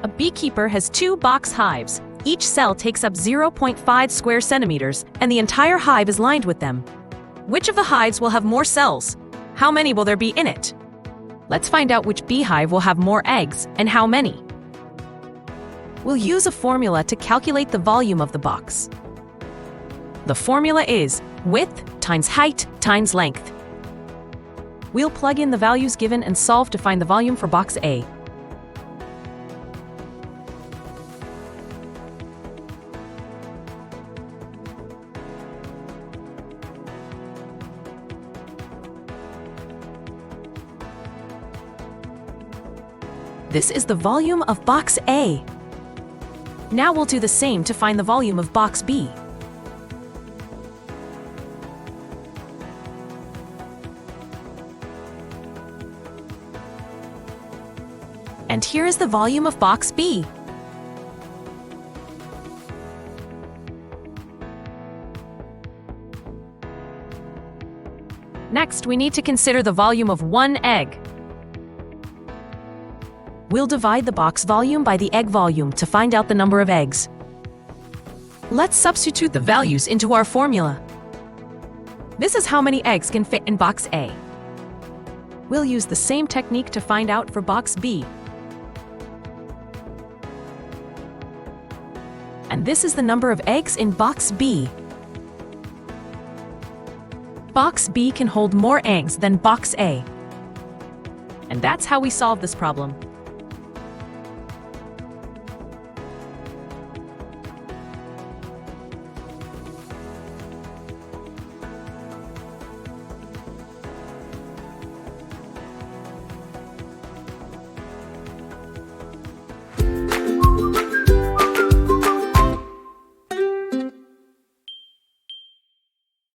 A beekeeper has 2 box hives. Each cell takes up 0.5 square centimeters, and the entire hive is lined with them. Which of the hives will have more cells? How many will there be in it? Let's find out which beehive will have more eggs and how many. We'll use a formula to calculate the volume of the box. The formula is width times height times length. We'll plug in the values given and solve to find the volume for box A. This is the volume of box A. Now we'll do the same to find the volume of box B. And here is the volume of box B. Next, we need to consider the volume of 1 egg. We'll divide the box volume by the egg volume to find out the number of eggs. Let's substitute the values into our formula. This is how many eggs can fit in box A. We'll use the same technique to find out for box B. And this is the number of eggs in box B. Box B can hold more eggs than box A. And that's how we solve this problem.